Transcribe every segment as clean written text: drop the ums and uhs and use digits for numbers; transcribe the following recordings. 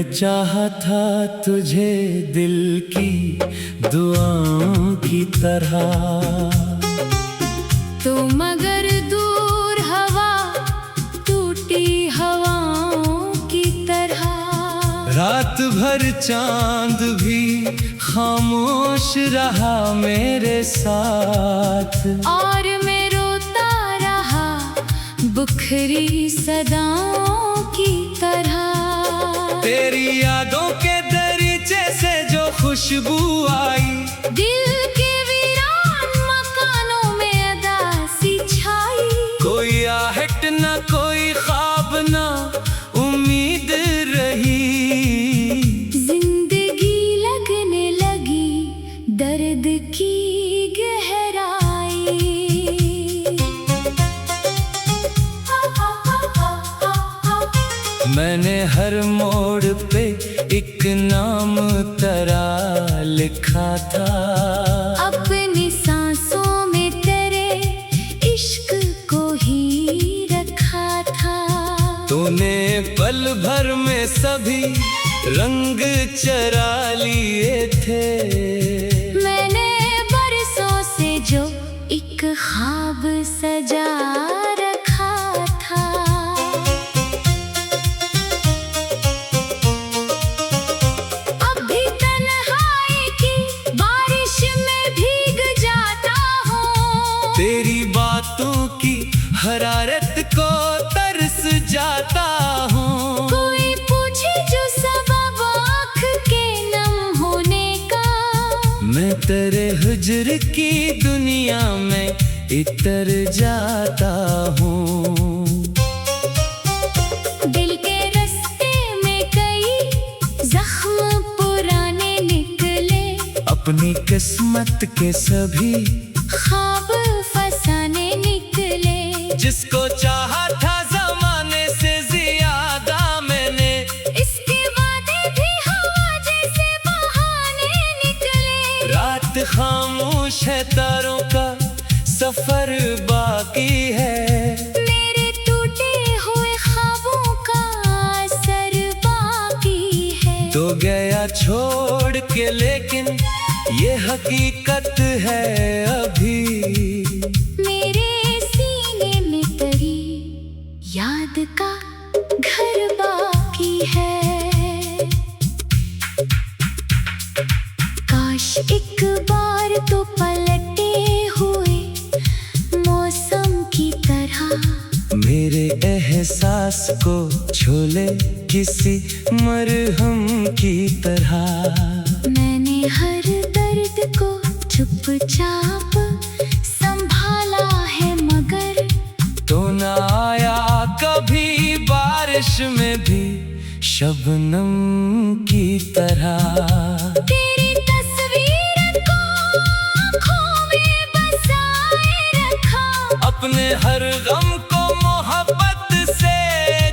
मैं चाहा था तुझे दिल की दुआओं की तरह, तो मगर दूर हवा टूटी हवाओं की तरह। रात भर चांद भी खामोश रहा मेरे साथ, और मैं रोता रहा बुखरी सदाओं की तरह। तेरी यादों के दरीचे से जो खुशबू आई, दिल के वीरान मकानों में अदासी छाई। कोई आहट न कोई ख्वाब न उम्मीद रही, जिंदगी लगने लगी दर्द की गहराई। मैंने हर मोड़ पे एक नाम तेरा लिखा था, अपनी सांसों में तेरे इश्क को ही रखा था। तूने पल भर में सभी रंग चरा लिए थे, मैंने बरसों से जो एक ख्वाब सजा रखा था। अब भी तन्हाई की बारिश में भीग जाता हूँ, तेरी बातों की हरारत को तरस जाता हूँ। कोई पूछे जो सबब आँख के नम होने का, मैं तेरे हुज्र की दुनिया में इतर जाता हूँ। दिल के रास्ते में कई जख्म पुराने निकले, अपनी किस्मत के सभी ख्वाब फसाने निकले। जिसको चाहा था जमाने से ज्यादा मैंने, इसके वादे भी हवा जैसे बहाने निकले। रात खामोश है तारों का सफर बाकी है, मेरे टूटे हुए ख्वाबों का असर बाकी है। तो गया छोड़ के लेकिन ये हकीकत है अभी, मेरे सीने में तेरी याद का घर बाकी है। काश एक बार तो पलटे हुए मौसम की तरह, मेरे एहसास को छोले किसी मरहम की तरह। मैंने हर दर्द को चुपचाप संभाला है, मगर तो न आया कभी बारिश में भी शबनम की तरह। तेरी तस्वीर को आँखों में बसाए रखा, अपने हर गम को मोहब्बत से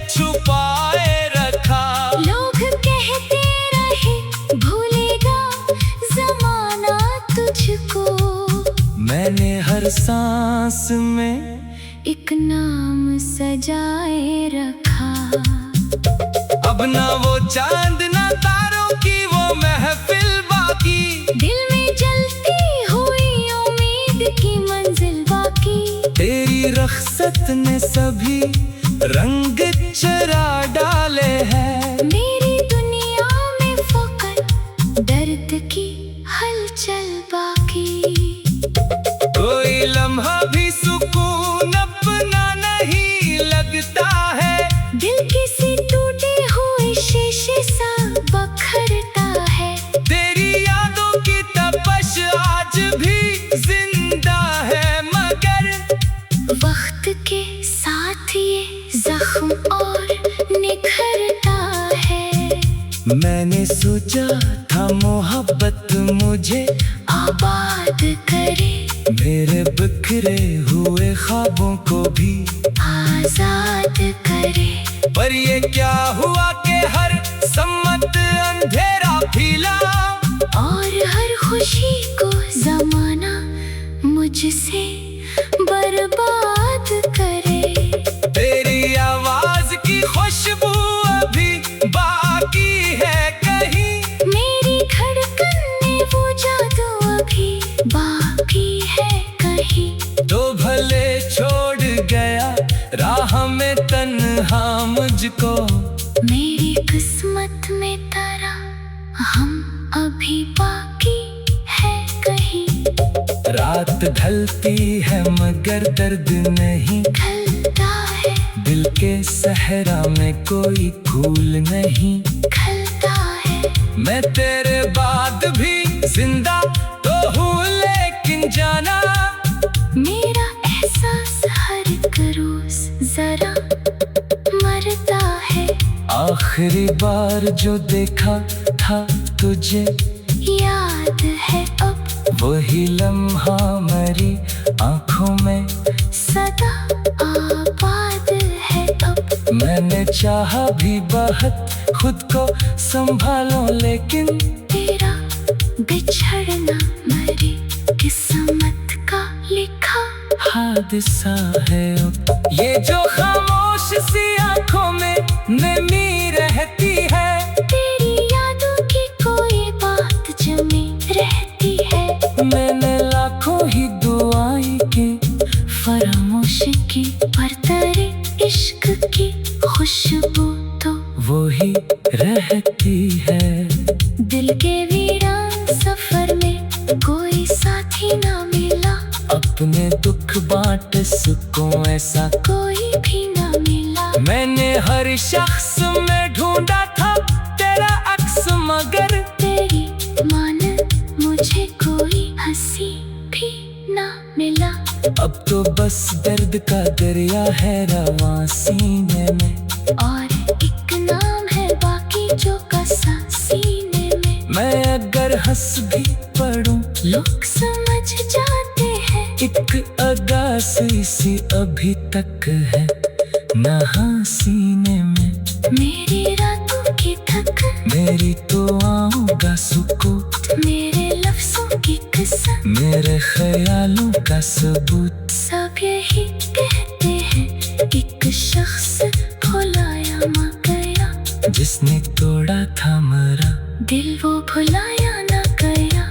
छुपाए रखा। लोग कहते रहे भूलेगा जमाना तुझको, मैंने हर सांस में एक नाम सजाए रखा। अब ना वो चांद ना तारों की वो महफिल बाकी, दिल में जलती हुई उम्मीद की मंजिल बाकी। तेरी रख्सत ने सभी रंग चरा डाले हैं, मेरी दुनिया में फकत दर्द की हलचल बाकी। कोई लम्हा भी सुकून अपना नहीं लगता है, दिल किसी टूटे हुए शीशे सा बखरता है। तेरी यादों की तपश आज भी जिंदा है, मगर वक्त के साथ ये जख्म और निखरता है। मैंने सोचा था मोहब्बत मुझे आबाद करे, मेरे बिखरे हुए ख्वाबों को भी आजाद करे। पर ये क्या हुआ कि हर सम्मत अंधेरा फीला, और हर खुशी को जमाना मुझसे बर्बाद करे। तेरी आवाज की खुशबू अभी बाकी है, राह में तन्हा मुझको। मेरी किस्मत में तारा हम अभी बाकी है कहीं। रात ढलती है मगर दर्द नहीं खलता है दिल के सहरा में कोई फूल नहीं खलता है। मैं तेरे बाद भी जिंदा तो हूँ लेकिन जाना मेरा एहसास हर एक रोज जरा मरता है। आखिरी बार जो देखा था तुझे याद है अब वही लम्हा मेरी आंखों में सदा आबाद है अब। मैंने चाहा भी बहुत खुद को संभालो लेकिन तेरा बिछड़ना मेरी किस्मत का लिखा हादसा है अब। ये जो खामोश सी आंखों में नमी रहती है तेरी यादों की कोई बात जमी रहती है। मैंने लाखों ही दुआएं की फरामोश की पर तेरे इश्क की खुशबू तो वही रहती है। दिल के वीरान सफर में कोई साथी ना मिला। अपने दुख बांट सुकून ऐसा कोई भी ना मिला। मैंने हर शख्स में ढूंढा था तेरा अक्स मगर तेरी मान मुझे कोई हंसी भी ना मिला। अब तो बस दर्द का दरिया है रवां सीने में और एक नाम है बाकी जो कसा सीने में। मैं अगर हंस भी पढ़ूं लोग समझ जाते हैं एक अगासी सी अभी तक है नहा सीने में। मेरी रातों की थक मेरी तो आऊंगा सुकून मेरे लफ्जों की कसम मेरे ख्यालों का सबूत। सब यही कहते हैं एक शख्स भुलाया ना गया। जिसने तोड़ा था मेरा दिल वो भुलाया ना गया।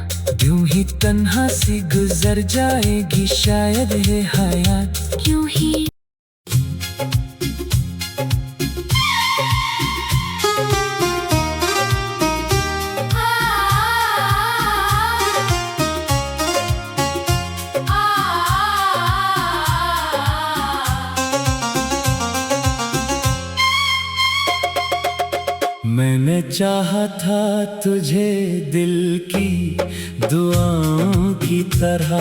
यूं ही तन्हा सी गुजर जाएगी शायद ये हयात। यूं ही मैंने चाहा था तुझे दिल की दुआओं की तरह।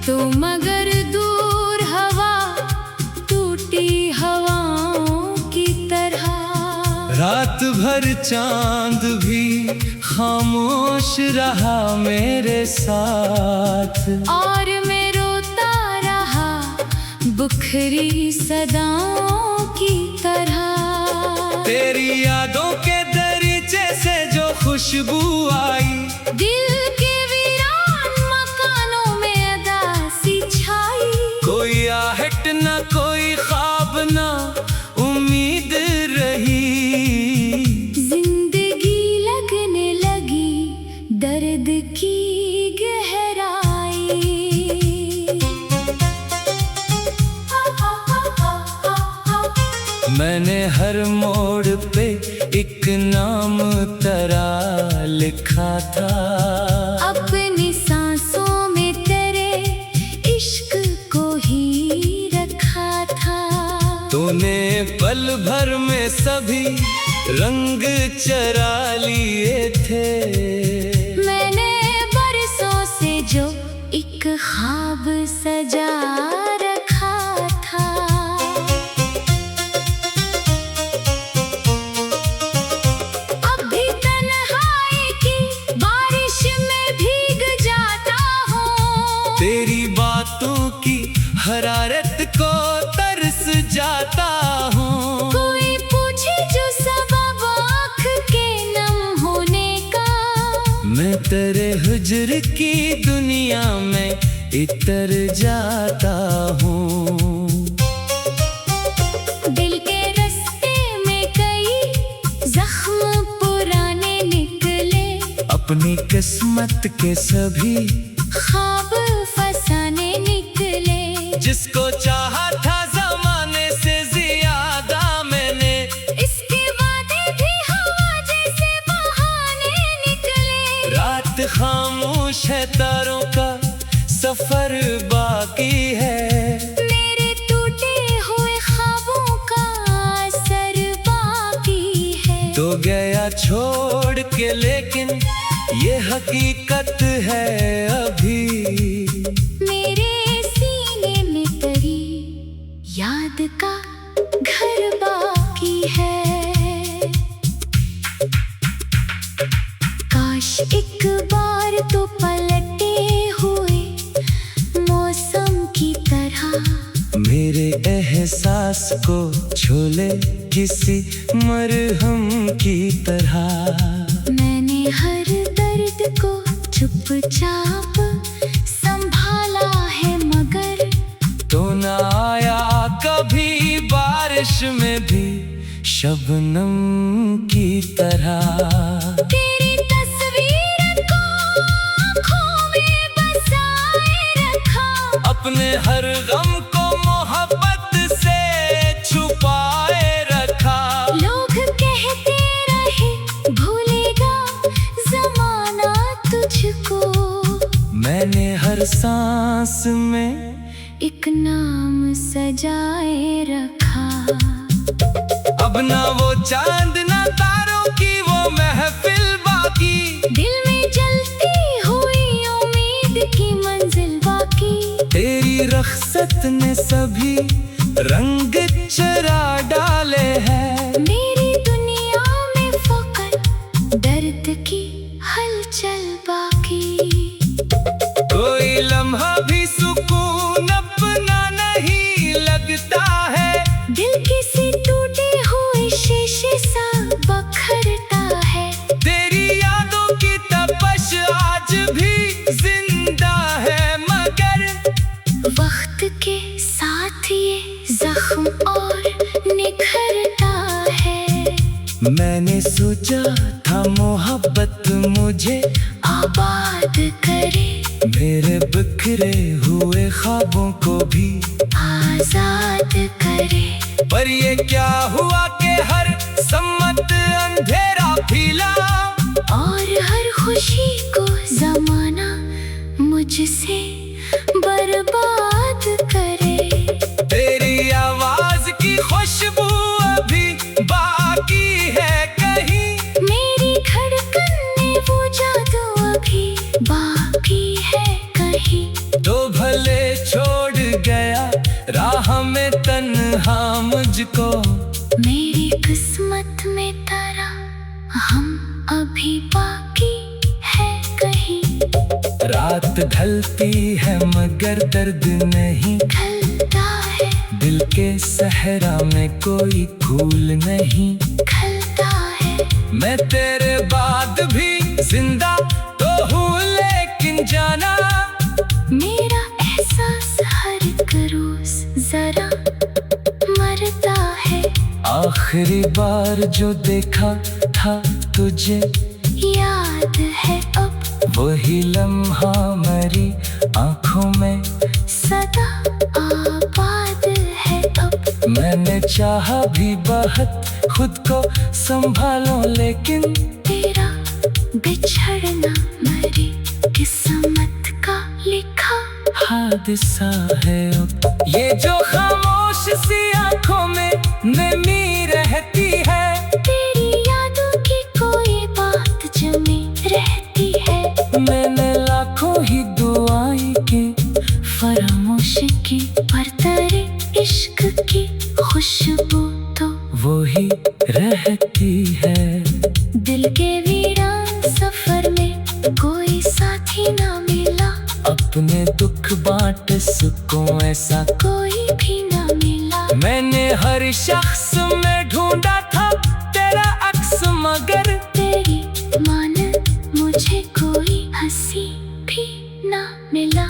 तो मगर दूर हवा टूटी हवाओं की तरह। रात भर चांद भी खामोश रहा मेरे साथ। और मैं रोता रहा बुखरी सदाओं की तरह। तेरी यादों के दरीचे से जो खुशबू आई दिल के वीरान मकानों में अदासी छाई। कोई आहट न कोई ख्वाब न उम्मीद रही। जिंदगी लगने लगी दर्द की गहराई। मैंने हर मोड़ पे एक नाम तेरा लिखा था। अपनी सांसों में तेरे इश्क को ही रखा था। तूने पल भर में सभी रंग चरा लिए थे। मैंने बरसों से जो एक ख्वाब सजा रखा था। अब भी तन्हाई की बारिश में भीग जाता हूँ। तेरी बातों की हरारत को तरस जाता हूँ। कोई पूछे जो सबब आँख के नम होने का। मैं तेरे हुज्र की दुनिया में इतर जाता हूँ। दिल के रास्ते में कई जख्म पुराने निकले। अपनी किस्मत के सभी ख्वाब फसाने निकले। जिस जिसको चाहा था जमाने से ज्यादा मैंने, इसके वादे भी हवा जैसे बहाने निकले। रात खामोश है, तारों का सफर बाकी है। मेरे टूटे हुए ख्वाबों का असर बाकी है। तो गया छोड़ के, लेकिन ये हकीकत है अभी। मेरे सीने में तेरी याद का घर बाकी है। काश एक बार तो पलटे हुए मौसम की तरह, मेरे एहसास को छोले किसी मरहम की तरह। मैंने हर दर्द को चुपचाप संभाला है, मगर तो ना आया कभी बारिश में भी शबनम की तरह। तेरी तस्वीर को आँखों में बसाए रखा, अपने हर गम को मोहब्बत से छुपाए रखा। लोग कहते रहे भूलेगा जमाना तुझको, मैंने हर सांस में एक नाम सजाए रखा। अब ना वो चांद ना तारों की वो महफिल बाकी, दिल में जलती हुई उम्मीद की मंजिल बाकी। तेरी रख्सत ने सभी रंग चरा डाले हैं। मेरी दुनिया में फकत दर्द की हलचल बाकी। कोई लम्हा भी सुकून अपना नहीं लगता है। दिल किसी टूटे हुए शीशे सा बखरता है। तेरी यादों की तपश आज भी जिंदा है, मगर वक्त के साथ ये जख्म और निखरता है। मैंने सोचा था मोहब्बत मुझे आबाद करे, मेरे बिखरे हुए ख्वाबों को भी आजाद करे। पर ये क्या हुआ कि हर सम्मत अंधेरा फीला, और हर खुशी को जमाना मुझसे बर्बाद करे। तेरी आवाज की खुशबू अभी बाकी है कहीं, मेरी धड़कन में वो जादू अभी बाकी है कहीं। तो भले छोड़ गया राह में तन्हा मुझको, मेरी किस्मत में तरह हम अभी बाकी है कहीं। रात ढलती है मगर दर्द नहीं खलता है, दिल के सहरा में कोई फूल नहीं खलता है। मैं तेरे बाद भी जिंदा तो हूँ, लेकिन जाना मेरा एहसास हर एक रोज जरा मरता है। आखिरी बार जो देखा था तुझे याद है अब वही लम्हा मेरी आंखों में सदा आबाद है अब। मैंने चाहा भी बहुत खुद को संभालो, लेकिन तेरा बिछड़ना मेरी किस्मत का लिखा हादसा है अब। ये जो खामोश सी आंखों में नमी रहती है, तेरी यादों की कोई बात जमी रहती है। मैंने लाखों ही दुआएं की फरामोश की, पर तेरे इश्क की खुशबू तो वो ही रहती है। दिल के वीरान सफर में कोई साथी ना मिला, अपने दुख बांट सुकून ऐसा कोई भी ना मिला। मैंने हर शख्स में ढूंढा था तेरा अक्स, मगर तेरी मानत मुझे कोई हंसी भी ना मिला।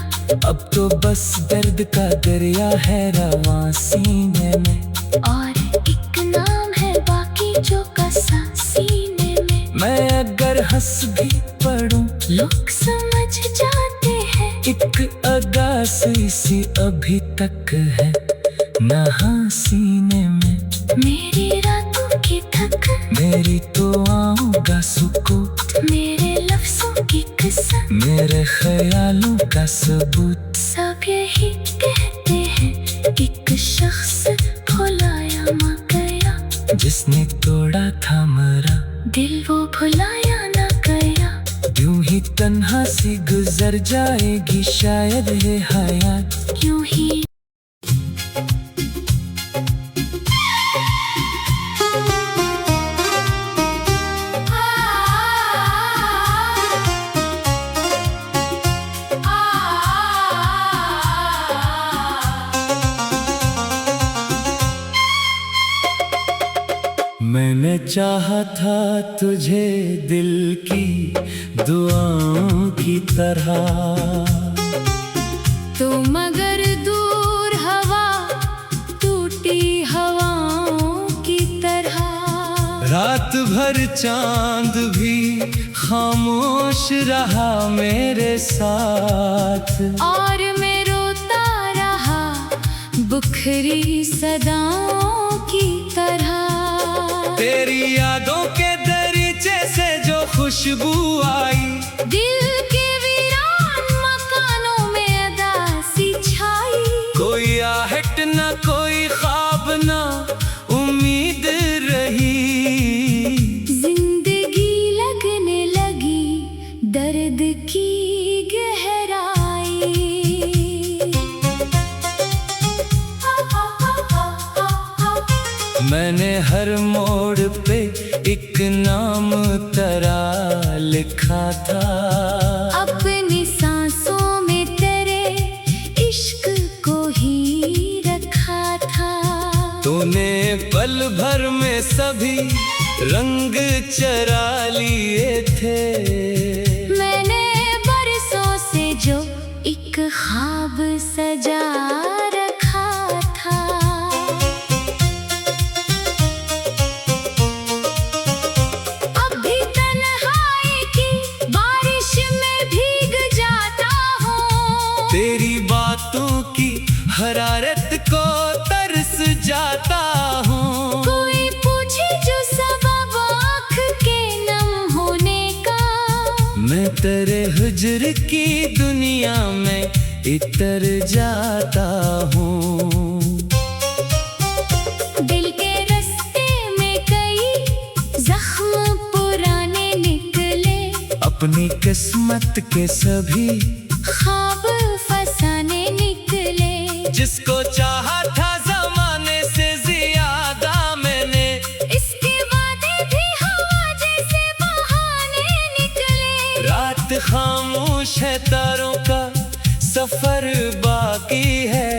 अब तो बस दर्द का दरिया है रवां सीने में, और एक नाम है बाकी जो कसा सीने में। मैं अगर हंस भी पड़ूं लोग समझ जाते हैं एक अदा उदासी सी अभी तक है नहा सीने में। मेरी रातों की थक, मेरी तो आऊंगा सुकून, मेरे लफ्जों की कसम, मेरे ख्यालों का सबूत। सब यही कहते हैं एक शख्स भुलाया न गया, जिसने तोड़ा था मेरा दिल वो भुलाया न गया। यूं ही तन्हा सी गुजर जाएगी शायद ये हयात। यूं ही मैंने चाहा था तुझे दिल की दुआओं की तरह, तो मगर दूर हवा टूटी हवाओं की तरह। रात भर चांद भी खामोश रहा मेरे साथ, और मैं रोता रहा बुखरी सदाओं की तरह। तेरी यादों के दरीचे से जो खुशबू आई, दिल के वीरान मकानों में अदासी छाई। कोई आहट न कोई ख्वाब न उम्मीद रही। जिंदगी लगने लगी दर्द की गहराई। मैंने हर मोड़ पे एक नाम तेरा लिखा था, अपनी सांसों में तेरे इश्क को ही रखा था। तूने पल भर में सभी रंग चरा लिए थे। मैंने बरसों से जो एक ख्वाब सजा रखा था। अब भी तन्हाई की बारिश में भीग जाता हूँ, तेरी बातों की हरारत को तरस जाता हूँ। कोई पूछे जो सबब आँख के नम होने का, मैं तेरे हुज्र की दुनिया में इतर जाता हूँ। दिल के रास्ते में कई जख्म पुराने निकले, अपनी किस्मत के सभी ख्वाब फसाने निकले। जिसको चाहा था जमाने से ज्यादा मैंने, इसके वादे भी हवा जैसे बहाने निकले। रात खामोश है तारों का सफर बाकी है,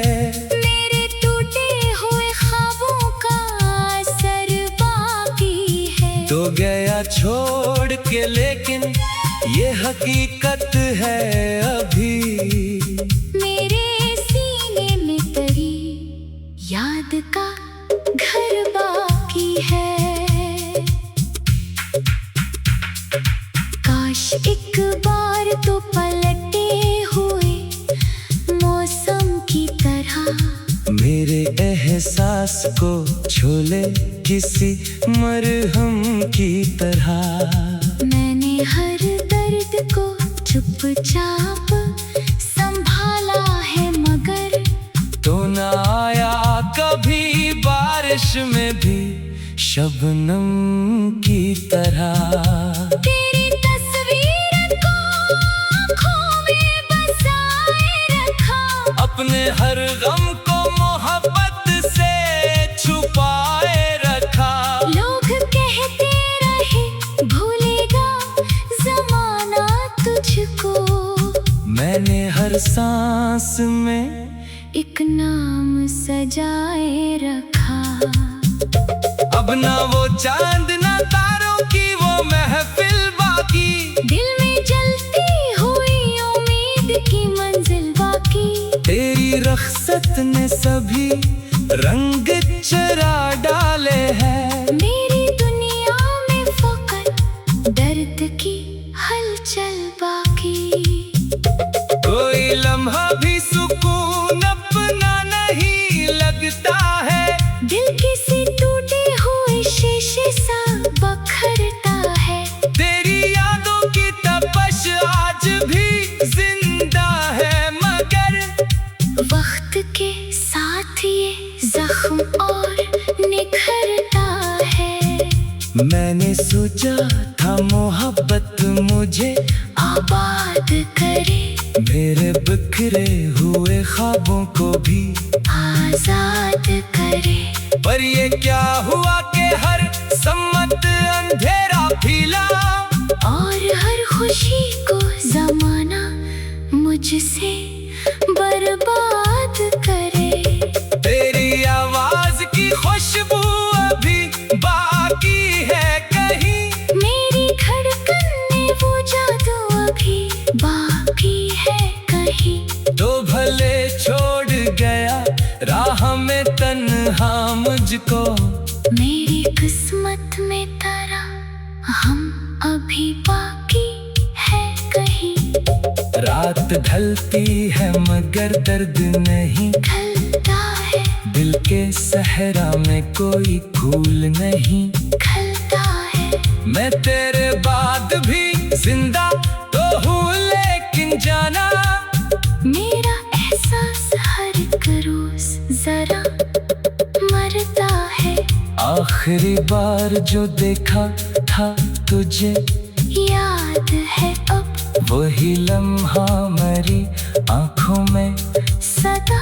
मेरे टूटे हुए ख्वाबों का असर बाकी है। तो गया छोड़ के लेकिन ये हकीकत है अभी। मेरे सीने में तेरी याद का घर बाकी है। काश एक बार तो पलटे हुए मौसम की तरह, मेरे एहसास को छोले किसी मरहम की तरह। मैंने हर दर्द को चुपचाप संभाला है, मगर तो न आया कभी बारिश में भी शबनम की तरह। तेरी तस्वीर को आँखों में बसाए रखा, अपने हर गम को मोहब्बत से छुपाए रखा। लोग कहते रहे भूलेगा जमाना तुझको, मैंने हर सांस में एक नाम सजाए रखा। अब ना वो चांद ना तारों की वो महफिल बाकी, दिल में जलती हुई उम्मीद की मंजिल बाकी। तेरी रख्सत ने सभी रंग चरा डाले हैं। मेरी दुनिया में फकत दर्द की हलचल बाकी। कोई लम्हा भी सुकून जख्म और निखरता है। मैंने सोचा था मोहब्बत मुझे आबाद करे, मेरे बिखरे हुए ख्वाबों को भी आजाद करे। पर ये क्या हुआ कि हर सम्मत अंधेरा फीला, और हर खुशी को जमाना मुझसे बर्बाद करे। तेरी आवाज की खुशबू अभी बाकी है कहीं, मेरी धड़कन में वो जादू अभी बाकी है कहीं। तो भले छोड़ गया राह में तन्हा मुझको, मेरी किस्मत में तरह हम अभी बाकी है कहीं। रात ढलती है मगर दर्द नहीं ढलता है, दिल के सहरा में कोई फूल नहीं खलता है। मैं तेरे बाद भी जिंदा तो हूँ लेकिन जाना, मेरा एहसास हर एक रोज जरा मरता है। आखिरी बार जो देखा था तुझे याद है अब वही लम्हा मेरी आंखों में सदा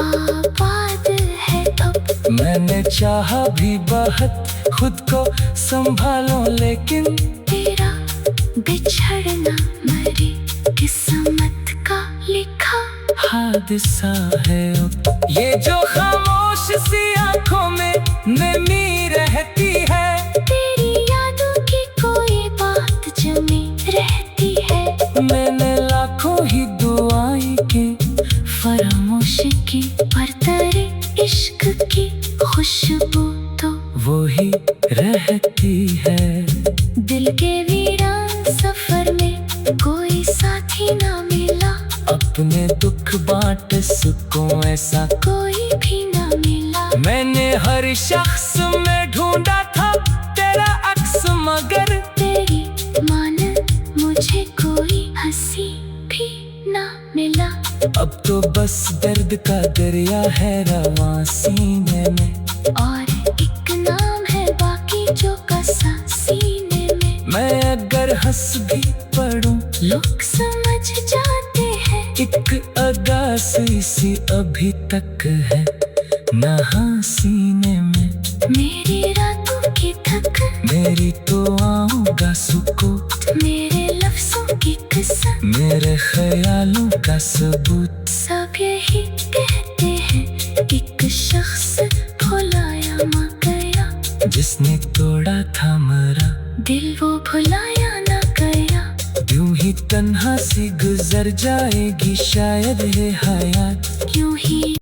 आबाद है अब। मैंने चाहा भी बहुत खुद को संभालो लेकिन तेरा बिछड़ना मेरी किस्मत का लिखा हादसा है अब। ये जो खामोश सी आंखों में नमी रहती है, तेरी यादों की कोई बात जमी रहती है। मैंने लाखों ही दुआएं की फरामोश की, पर तेरे इश्क की खुशबू तो वही रहती है। दिल के वीरान सफर में कोई साथी ना मिला, अपने दुख बांट सुकून ऐसा कोई भी ना मिला। मैंने हर शख्स में ढूंढा था तेरा अक्स मगर तेरी मान मुझे कोई हंसी भी ना मिला। अब तो बस दर्द का दरिया है रवां सीने में, और एक नाम है बाकी जो कसा सीने में। मैं अगर हंस भी पढ़ूं लोग समझ जाते हैं, एक अगासी सी अभी तक है नहा सीने में। मेरी रातों की थक, मेरी तो आऊंगा सुकून, मेरे लफ्जों की कसम, मेरे ख्यालों का सबूत। सब यही कहते हैं एक शख्स भुलाया मा गया, जिसने तोड़ा था मेरा दिल वो भुलाया ना गया। यूं ही तन्हा सी गुजर जाएगी शायद ये हयात,